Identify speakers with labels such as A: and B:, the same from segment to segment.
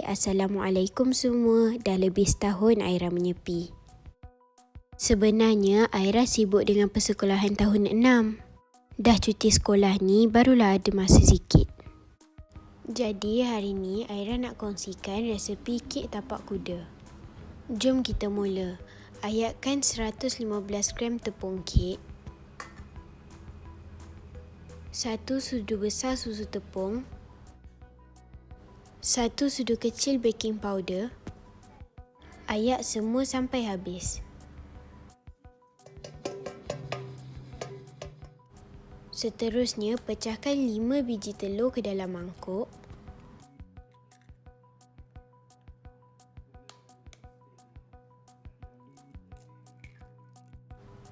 A: Assalamualaikum semua. Dah lebih setahun Aira menyepi. Sebenarnya Aira sibuk dengan persekolahan tahun 6. Dah cuti sekolah ni barulah ada masa sikit. Jadi hari ni Aira nak kongsikan resepi kek tapak kuda. Jom kita mula. Ayatkan 115 gram tepung kek, 1 sudu besar susu tepung, 1 sudu kecil baking powder. Ayak semua sampai habis. Seterusnya, pecahkan 5 biji telur ke dalam mangkuk.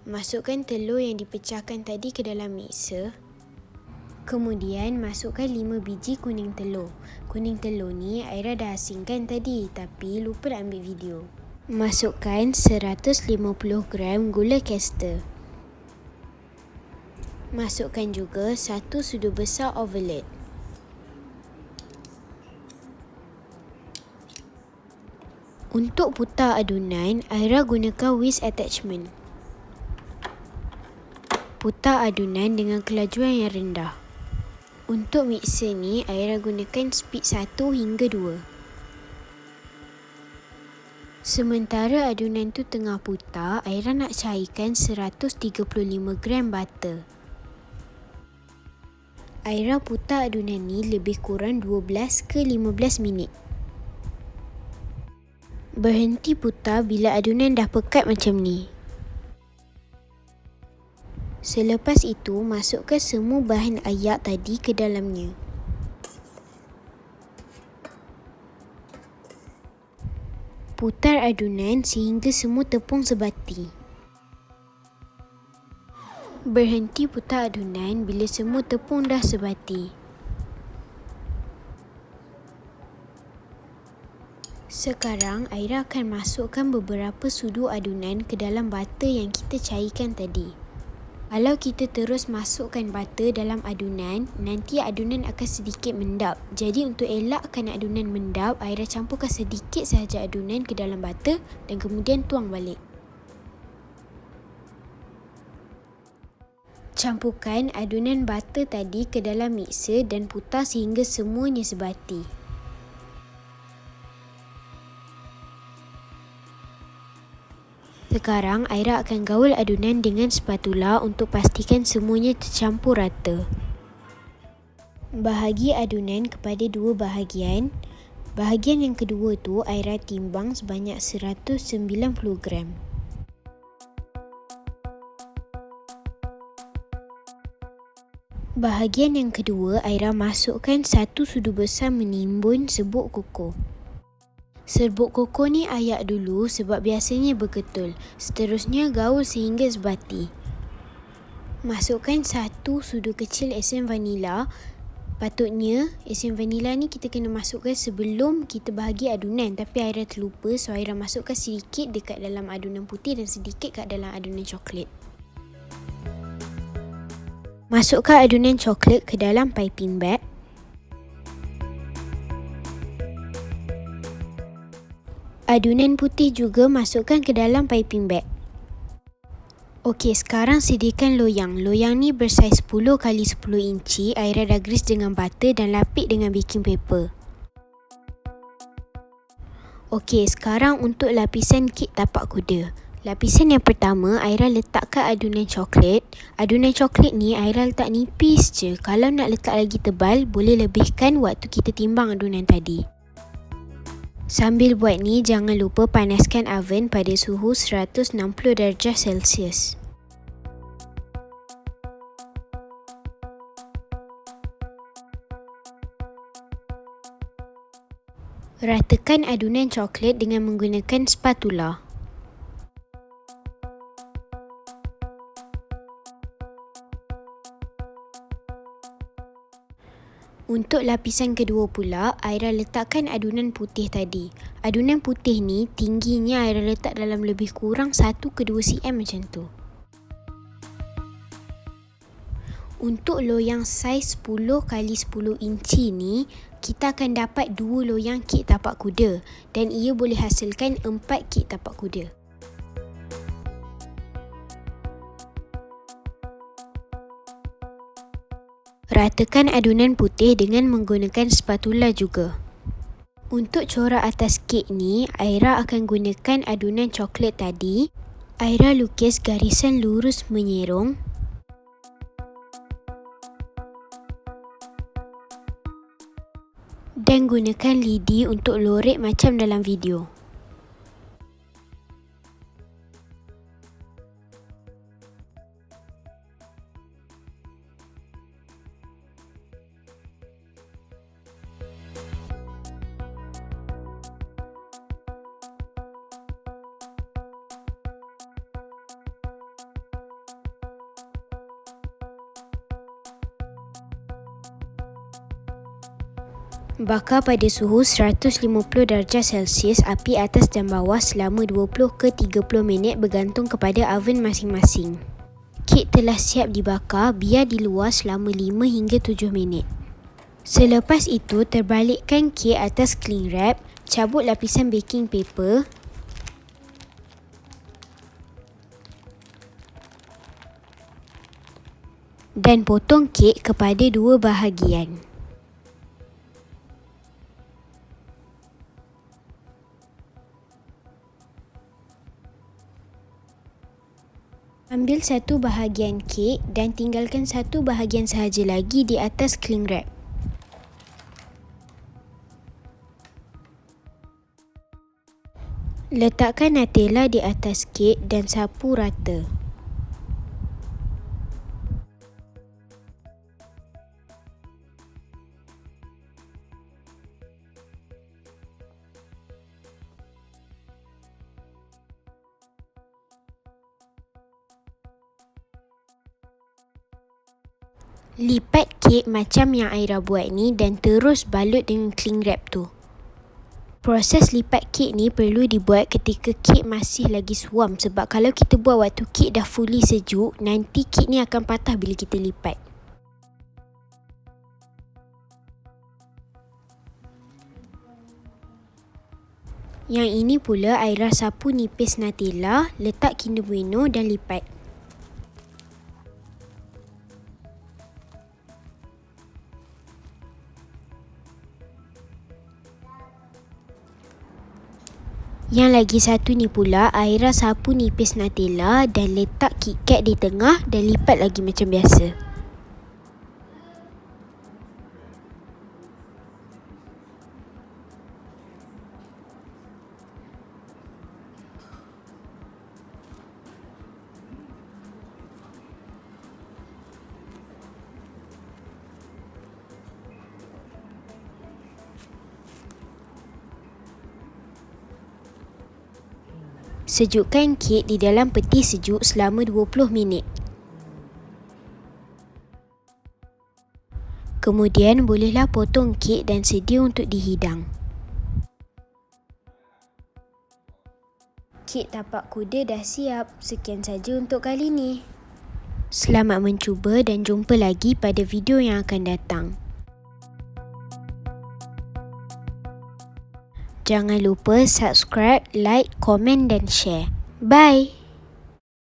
A: Masukkan telur yang dipecahkan tadi ke dalam mixer. Kemudian masukkan 5 biji kuning telur. Kuning telur ni Aira dah asingkan tadi tapi lupa nak ambil video. Masukkan 150 gram gula caster. Masukkan juga 1 sudu besar overload. Untuk putar adunan, Aira gunakan whisk attachment. Putar adunan dengan kelajuan yang rendah. Untuk mixer ni, Aira gunakan speed 1 hingga 2. Sementara adunan tu tengah putar, Aira nak cairkan 135 gram butter. Aira putar adunan ni lebih kurang 12 ke 15 minit. Berhenti putar bila adunan dah pekat macam ni. Selepas itu, masukkan semua bahan ayak tadi ke dalamnya. Putar adunan sehingga semua tepung sebati. Berhenti putar adunan bila semua tepung dah sebati. Sekarang, Aira akan masukkan beberapa sudu adunan ke dalam butter yang kita cairkan tadi. Kalau kita terus masukkan butter dalam adunan, nanti adunan akan sedikit mendap. Jadi untuk elakkan adunan mendap, Aira campurkan sedikit sahaja adunan ke dalam butter dan kemudian tuang balik. Campurkan adunan butter tadi ke dalam mixer dan putar sehingga semuanya sebati. Sekarang, Aira akan gaul adunan dengan spatula untuk pastikan semuanya tercampur rata. Bahagi adunan kepada 2 bahagian. Bahagian yang kedua tu Aira timbang sebanyak 190 gram. Bahagian yang kedua, Aira masukkan 1 sudu besar menimbun serbuk koko. Serbuk koko ni ayak dulu sebab biasanya berketul. Seterusnya gaul sehingga sebati. Masukkan 1 sudu kecil esen vanila. Patutnya esen vanila ni kita kena masukkan sebelum kita bahagi adunan, tapi Aira terlupa, so Aira masukkan sedikit dekat dalam adunan putih dan sedikit kat dalam adunan coklat. Masukkan adunan coklat ke dalam piping bag. Adunan putih juga masukkan ke dalam piping bag. Okey, sekarang sediakan loyang. Loyang ni bersaiz 10 x 10 inci. Aira dah grease dengan butter dan lapik dengan baking paper. Okey, sekarang untuk lapisan kek tapak kuda. Lapisan yang pertama, Aira letakkan adunan coklat. Adunan coklat ni Aira letak nipis je. Kalau nak letak lagi tebal, boleh lebihkan waktu kita timbang adunan tadi. Sambil buat ni, jangan lupa panaskan oven pada suhu 160 darjah Celsius. Ratakan adunan coklat dengan menggunakan spatula. Untuk lapisan kedua pula, Aira letakkan adunan putih tadi. Adunan putih ni tingginya Aira letak dalam lebih kurang 1 ke 2 cm macam tu. Untuk loyang saiz 10 x 10 inci ni, kita akan dapat 2 loyang kek tapak kuda dan ia boleh hasilkan 4 kek tapak kuda. Ratakan adunan putih dengan menggunakan spatula juga. Untuk corak atas kek ni, Aira akan gunakan adunan coklat tadi. Aira lukis garisan lurus menyerong. Dan gunakan lidi untuk lorek macam dalam video. Bakar pada suhu 150 darjah Celsius api atas dan bawah selama 20 ke 30 minit bergantung kepada oven masing-masing. Kek telah siap dibakar, biar di luar selama 5 hingga 7 minit. Selepas itu, terbalikkan kek atas cling wrap, cabut lapisan baking paper dan potong kek kepada 2 bahagian. Ambil satu bahagian kek dan tinggalkan satu bahagian sahaja lagi di atas cling wrap. Letakkan Nutella di atas kek dan sapu rata. Lipat kek macam yang Aira buat ni dan terus balut dengan cling wrap tu. Proses lipat kek ni perlu dibuat ketika kek masih lagi suam, sebab kalau kita buat waktu kek dah fully sejuk, nanti kek ni akan patah bila kita lipat. Yang ini pula Aira sapu nipis Nutella, letak Kinder Bueno dan lipat. Yang lagi satu ni pula, Aira sapu nipis Nutella dan letak KitKat di tengah dan lipat lagi macam biasa. Sejukkan kek di dalam peti sejuk selama 20 minit. Kemudian bolehlah potong kek dan sedia untuk dihidang. Kek tapak kuda dah siap. Sekian saja untuk kali ni. Selamat mencuba dan jumpa lagi pada video yang akan datang. Jangan lupa subscribe, like, komen dan share. Bye!